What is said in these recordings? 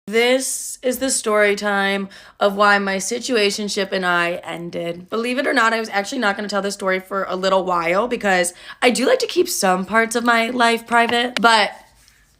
This is the story time of why my situationship and I ended. Believe it or not, I was actually not going to tell this story for a little while because I do like to keep some parts of my life private, but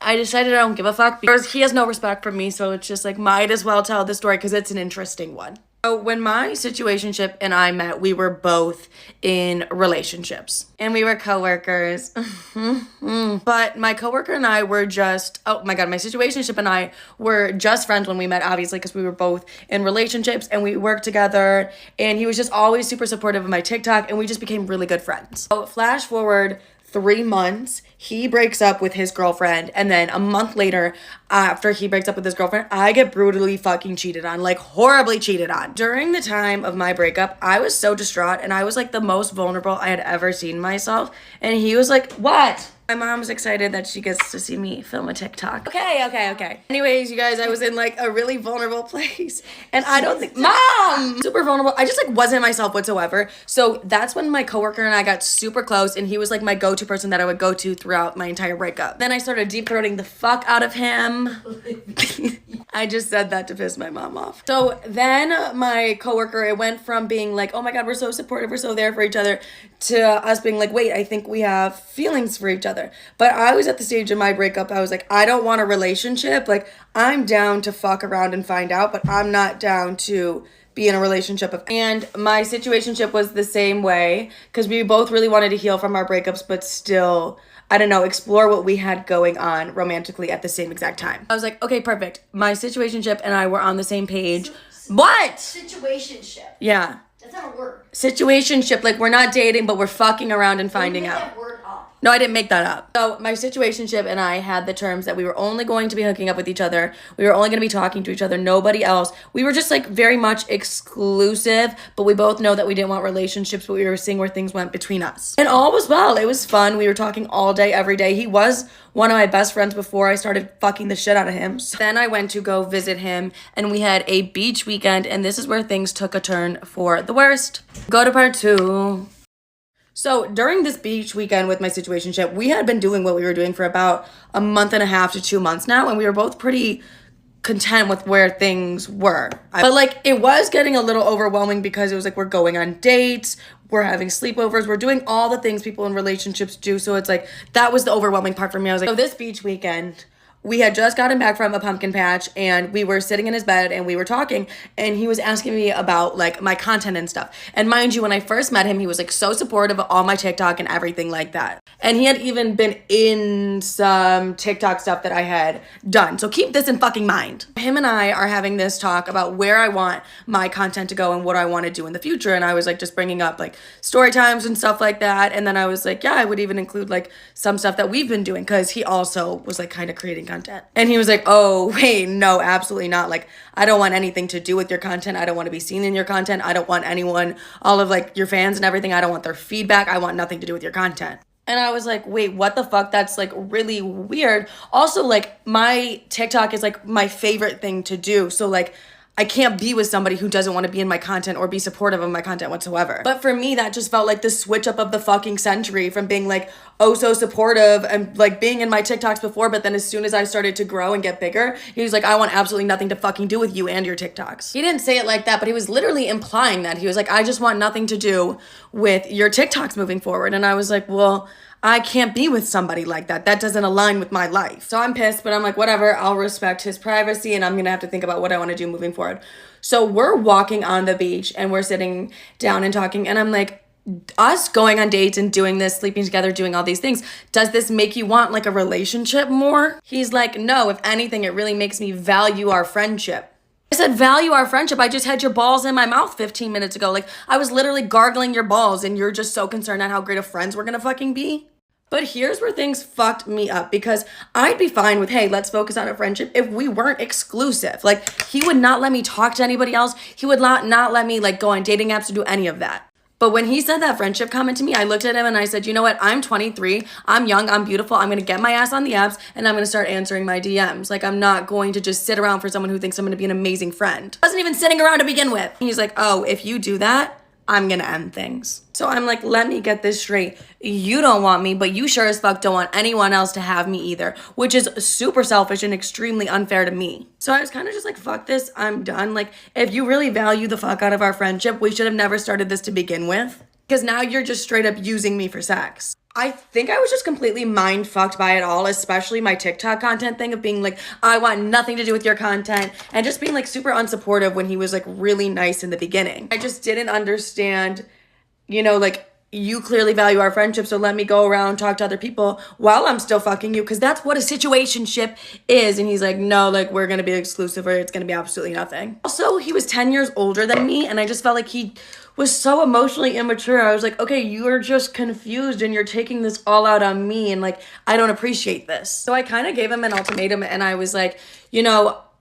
I decided I don't give a fuck because he has no respect for me, so it's just like, might as well tell the story because it's an interesting one. So when my situationship and I met, we were both in relationships and we were coworkers. But my coworker and I were just, oh my God, my situationship and I were just friends when we met, obviously, because we were both in relationships and we worked together, and he was just always super supportive of my TikTok, and we just became really good friends. So flash forward 3 months, he breaks up with his girlfriend, and then a month later, after he breaks up with his girlfriend, I get brutally fucking cheated on, like horribly cheated on. During the time of my breakup, I was so distraught, and I was like the most vulnerable I had ever seen myself, and he was like, what? My mom's excited that she gets to see me film a TikTok. Okay. Anyways, you guys, I was in like a really vulnerable place. And I don't think, Mom! Super vulnerable. I just like wasn't myself whatsoever. So that's when my coworker and I got super close, and he was like my go-to person that I would go to throughout my entire breakup. Then I started deep throating the fuck out of him. I just said that to piss my mom off. So then my coworker, it went from being like, oh my God, we're so supportive, we're so there for each other, to us being like, wait, I think we have feelings for each other. But I was at the stage in my breakup, I was like, I don't want a relationship. Like, I'm down to fuck around and find out, but I'm not down to be in a relationship. And my situationship was the same way, because we both really wanted to heal from our breakups, but still, I don't know, explore what we had going on romantically at the same exact time. I was like, okay, perfect. My situationship and I were on the same page. What? Situationship. Yeah. That's not a word. Situationship, like we're not dating, but we're fucking around and finding out. That word up. No, I didn't make that up. So my situationship and I had the terms that we were only going to be hooking up with each other. We were only going to be talking to each other, nobody else. We were just like very much exclusive, but we both know that we didn't want relationships, but we were seeing where things went between us. And all was well. It was fun. We were talking all day, every day. He was one of my best friends before I started fucking the shit out of him. So then I went to go visit him, and we had a beach weekend, and this is where things took a turn for the worst. Go to part 2. So during this beach weekend with my situationship, we had been doing what we were doing for about a month and a half to 2 months now, and we were both pretty content with where things were. But like, it was getting a little overwhelming because it was like, we're going on dates, we're having sleepovers, we're doing all the things people in relationships do. So it's like, that was the overwhelming part for me. I was like, so this beach weekend, we had just gotten back from a pumpkin patch, and we were sitting in his bed and we were talking, and he was asking me about like my content and stuff. And mind you, when I first met him, he was like so supportive of all my TikTok and everything like that. And he had even been in some TikTok stuff that I had done. So keep this in fucking mind. Him and I are having this talk about where I want my content to go and what I want to do in the future. And I was like just bringing up like story times and stuff like that. And then I was like, yeah, I would even include like some stuff that we've been doing, because he also was like kind of creating content. And he was like, oh, wait, no, absolutely not. Like, I don't want anything to do with your content. I don't want to be seen in your content. I don't want anyone, all of like your fans and everything, I don't want their feedback. I want nothing to do with your content. And I was like, wait, what the fuck? That's like really weird. Also, like, my TikTok is like my favorite thing to do. So like, I can't be with somebody who doesn't want to be in my content or be supportive of my content whatsoever. But for me, that just felt like the switch up of the fucking century, from being like, oh, so supportive and like being in my TikToks before. But then as soon as I started to grow and get bigger, he was like, I want absolutely nothing to fucking do with you and your TikToks. He didn't say it like that, but he was literally implying that. He was like, I just want nothing to do with your TikToks moving forward. And I was like, well, I can't be with somebody like that. That doesn't align with my life. So I'm pissed, but I'm like, whatever, I'll respect his privacy, and I'm gonna have to think about what I want to do moving forward. So we're walking on the beach and we're sitting down and talking, and I'm like, us going on dates and doing this, sleeping together, doing all these things, does this make you want like a relationship more? He's like, no, if anything, it really makes me value our friendship. I said, value our friendship? I just had your balls in my mouth 15 minutes ago. Like, I was literally gargling your balls, and you're just so concerned on how great of friends we're gonna fucking be? But here's where things fucked me up, because I'd be fine with, hey, let's focus on a friendship if we weren't exclusive. Like, he would not let me talk to anybody else. He would not let me like go on dating apps to do any of that. But when he said that friendship comment to me, I looked at him and I said, you know what? I'm 23. I'm young. I'm beautiful. I'm going to get my ass on the apps, and I'm going to start answering my DMs. Like, I'm not going to just sit around for someone who thinks I'm going to be an amazing friend. I wasn't even sitting around to begin with. He's like, oh, if you do that, I'm gonna end things. So I'm like, let me get this straight. You don't want me, but you sure as fuck don't want anyone else to have me either, which is super selfish and extremely unfair to me. So I was kind of just like, fuck this, I'm done. Like, if you really value the fuck out of our friendship, we should have never started this to begin with. Because now you're just straight up using me for sex. I think I was just completely mind fucked by it all, especially my TikTok content thing of being like, I want nothing to do with your content, and just being like super unsupportive when he was like really nice in the beginning. I just didn't understand, like, you clearly value our friendship, so let me go around talk to other people while I'm still fucking you, because that's what a situationship is. And he's like, no, like, we're gonna be exclusive or it's gonna be absolutely nothing. Also, he was 10 years older than me, and I just felt like he was so emotionally immature. I was like, okay, you're just confused and you're taking this all out on me, and like, I don't appreciate this. So I kind of gave him an ultimatum, and I was like,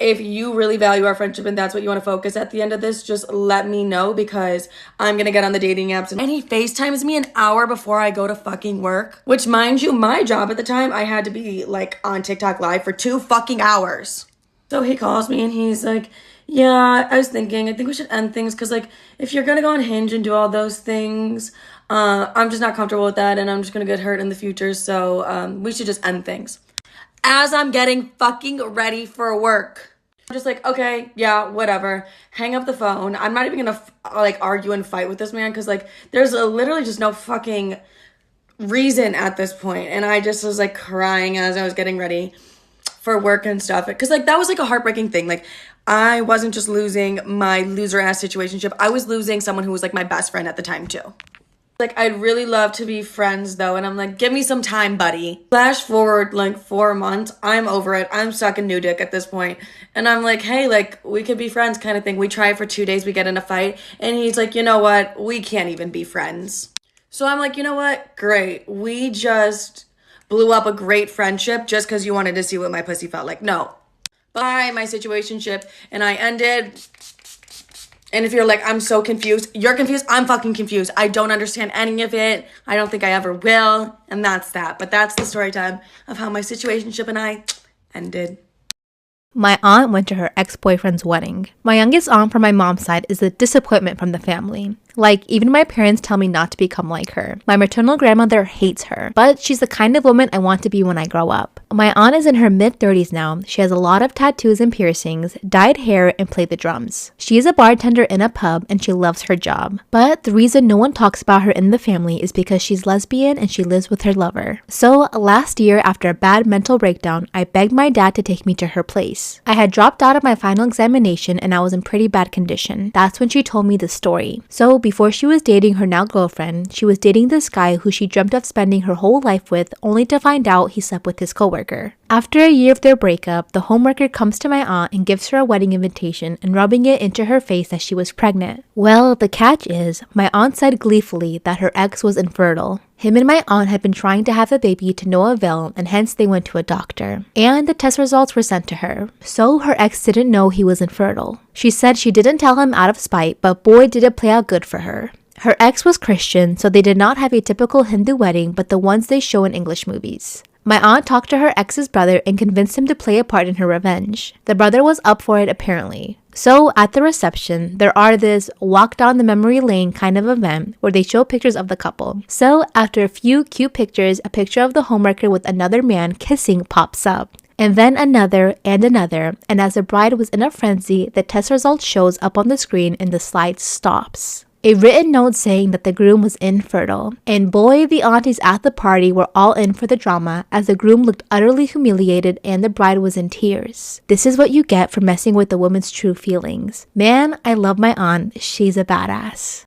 if you really value our friendship and that's what you want to focus at the end of this, just let me know, because I'm going to get on the dating apps. And he FaceTimes me an hour before I go to fucking work, which, mind you, my job at the time, I had to be like on TikTok live for 2 fucking hours. So he calls me and he's like, yeah, I was thinking, I think we should end things, because like, if you're going to go on Hinge and do all those things, I'm just not comfortable with that, and I'm just going to get hurt in the future. So we should just end things. As I'm getting fucking ready for work, I'm just like, okay, yeah, whatever. Hang up the phone. I'm not even gonna argue and fight with this man, because like, there's literally just no fucking reason at this point. And I just was like crying as I was getting ready for work and stuff, because like, that was like a heartbreaking thing. Like, I wasn't just losing my loser ass situationship, I was losing someone who was like my best friend at the time too. Like, I'd really love to be friends though, and I'm like, give me some time, buddy. Flash forward like 4 months, I'm over it. I'm sucking new dick at this point. And I'm like, hey, like, we could be friends kind of thing. We try for 2 days, we get in a fight, and he's like, you know what? We can't even be friends. So I'm like, you know what? Great. We just blew up a great friendship just because you wanted to see what my pussy felt like. No. Bye, my situationship. And I ended. And if you're like, I'm so confused, you're confused, I'm fucking confused. I don't understand any of it. I don't think I ever will. And that's that. But that's the story time of how my situationship and I ended. My aunt went to her ex-boyfriend's wedding. My youngest aunt from my mom's side is a disappointment from the family. Like, even my parents tell me not to become like her. My maternal grandmother hates her, but she's the kind of woman I want to be when I grow up. My aunt is in her mid-30s now. She has a lot of tattoos and piercings, dyed hair, and played the drums. She is a bartender in a pub, and she loves her job. But the reason no one talks about her in the family is because she's lesbian and she lives with her lover. So last year, after a bad mental breakdown, I begged my dad to take me to her place. I had dropped out of my final examination and I was in pretty bad condition. That's when she told me the story. So before she was dating her now girlfriend, she was dating this guy who she dreamt of spending her whole life with, only to find out he slept with his coworker. After a year of their breakup, the homewrecker comes to my aunt and gives her a wedding invitation and rubbing it into her face that she was pregnant. Well, the catch is, my aunt said gleefully that her ex was infertile. Him and my aunt had been trying to have a baby to no avail, and hence they went to a doctor. And the test results were sent to her. So her ex didn't know he was infertile. She said she didn't tell him out of spite, but boy did it play out good for her. Her ex was Christian, so they did not have a typical Hindu wedding, but the ones they show in English movies. My aunt talked to her ex's brother and convinced him to play a part in her revenge. The brother was up for it apparently. So at the reception, there are this walk down the memory lane kind of event where they show pictures of the couple. So after a few cute pictures, a picture of the homewrecker with another man kissing pops up. And then another, and as the bride was in a frenzy, the test result shows up on the screen and the slide stops. A written note saying that the groom was infertile. And boy, the aunties at the party were all in for the drama as the groom looked utterly humiliated and the bride was in tears. This is what you get for messing with the woman's true feelings. Man, I love my aunt. She's a badass.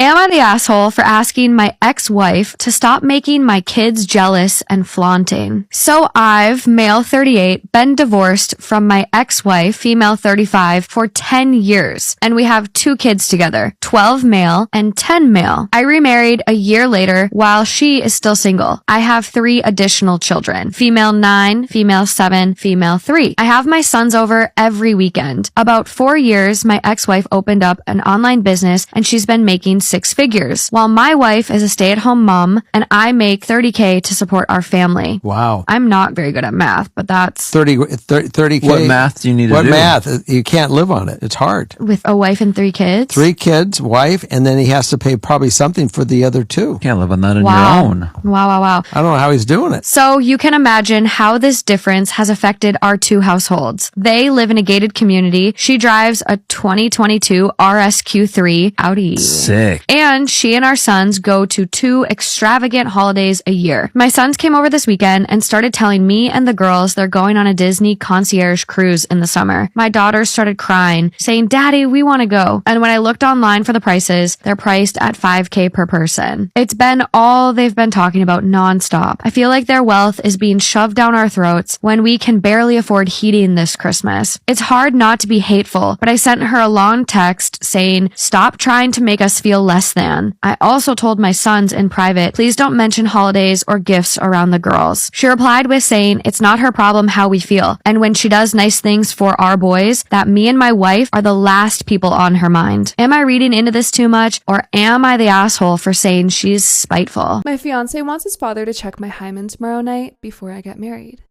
Am I the asshole for asking my ex-wife to stop making my kids jealous and flaunting? So I've, male 38, been divorced from my ex-wife, female 35, for 10 years. And we have 2 kids together, 12 male and 10 male. I remarried a year later while she is still single. I have 3 additional children, female 9, female 7, female 3. I have my sons over every weekend. About 4 years, my ex-wife opened up an online business and she's been making six figures, while my wife is a stay-at-home mom and I make $30K to support our family. Wow. I'm not very good at math, but that's 30K. What math do you need to do? What math? You can't live on it. It's hard. with a wife and three kids. 3 kids, wife, and then he has to pay probably something for the other 2. Can't live on that on Wow. your own. Wow. I don't know how he's doing it. So you can imagine how this difference has affected our 2 households. They live in a gated community. She drives a 2022 RSQ3 Audi. Sick. And she and our sons go to 2 extravagant holidays a year. My sons came over this weekend and started telling me and the girls they're going on a Disney concierge cruise in the summer. My daughter started crying, saying, "Daddy, we want to go." And when I looked online for the prices, they're priced at $5K per person. It's been all they've been talking about nonstop. I feel like their wealth is being shoved down our throats when we can barely afford heating this Christmas. It's hard not to be hateful, but I sent her a long text saying, "Stop trying to make us feel less than." I also told my sons in private, "Please don't mention holidays or gifts around the girls." She replied with saying, "It's not her problem how we feel. And when she does nice things for our boys, that me and my wife are the last people on her mind." Am I reading into this too much, or am I the asshole for saying she's spiteful? My fiance wants his father to check my hymen tomorrow night before I get married.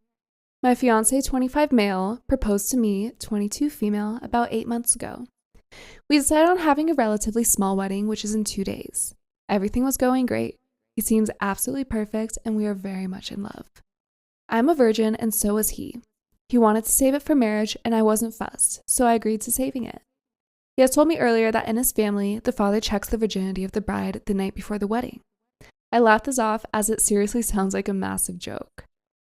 My fiance, 25 male, proposed to me, 22 female, about 8 months ago. We decided on having a relatively small wedding, which is in 2 days. Everything was going great. He seems absolutely perfect, and we are very much in love. I'm a virgin, and so is he. He wanted to save it for marriage, and I wasn't fussed, so I agreed to saving it. He has told me earlier that in his family, the father checks the virginity of the bride the night before the wedding. I laughed this off as it seriously sounds like a massive joke.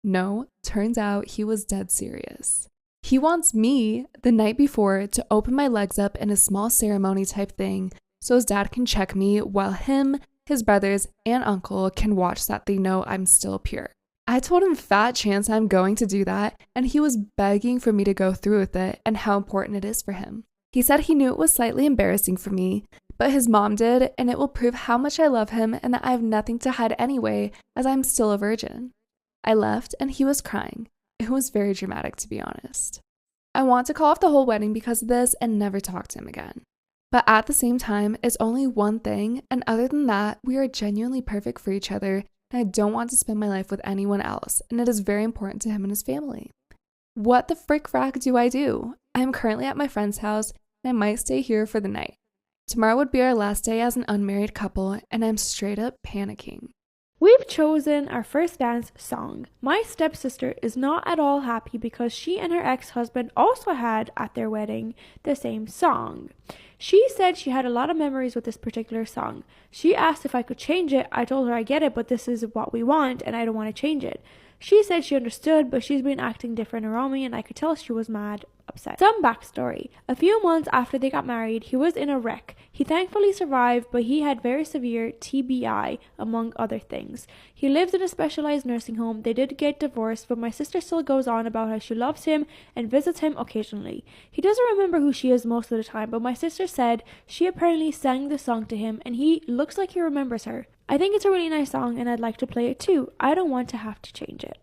No, turns out he was dead serious. He wants me, the night before, to open my legs up in a small ceremony type thing so his dad can check me while him, his brothers, and uncle can watch that they know I'm still pure. I told him fat chance I'm going to do that, and he was begging for me to go through with it and how important it is for him. He said he knew it was slightly embarrassing for me, but his mom did, and it will prove how much I love him and that I have nothing to hide anyway, as I'm still a virgin. I left, and he was crying. It was very dramatic, to be honest. I want to call off the whole wedding because of this and never talk to him again. But at the same time, it's only one thing, and other than that, we are genuinely perfect for each other, and I don't want to spend my life with anyone else, and it is very important to him and his family. What the frick frack do I do? I am currently at my friend's house, and I might stay here for the night. Tomorrow would be our last day as an unmarried couple, and I'm straight up panicking. We've chosen our first dance song. My stepsister is not at all happy because she and her ex-husband also had at their wedding the same song. She said she had a lot of memories with this particular song. She asked if I could change it. I told her I get it, but this is what we want and I don't want to change it. She said she understood, but she's been acting different around me and I could tell she was mad, upset. Some backstory. A few months after they got married, he was in a wreck. He thankfully survived, but he had very severe TBI, among other things. He lives in a specialized nursing home. They did get divorced, but my sister still goes on about how she loves him and visits him occasionally. He doesn't remember who she is most of the time, but my sister said she apparently sang the song to him and he looks like he remembers her. I think it's a really nice song and I'd like to play it too. I don't want to have to change it.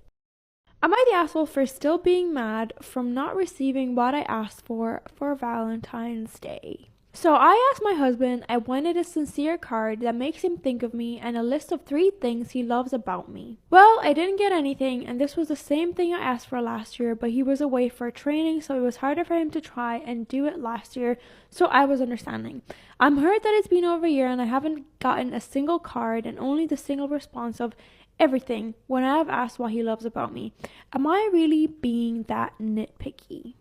Am I the asshole for still being mad from not receiving what I asked for Valentine's Day? So I asked my husband, I wanted a sincere card that makes him think of me and a list of 3 things he loves about me. Well, I didn't get anything, and this was the same thing I asked for last year, but he was away for training, so it was harder for him to try and do it last year, so I was understanding. I'm hurt that it's been over a year and I haven't gotten a single card and only the single response of everything when I have asked what he loves about me. Am I really being that nitpicky?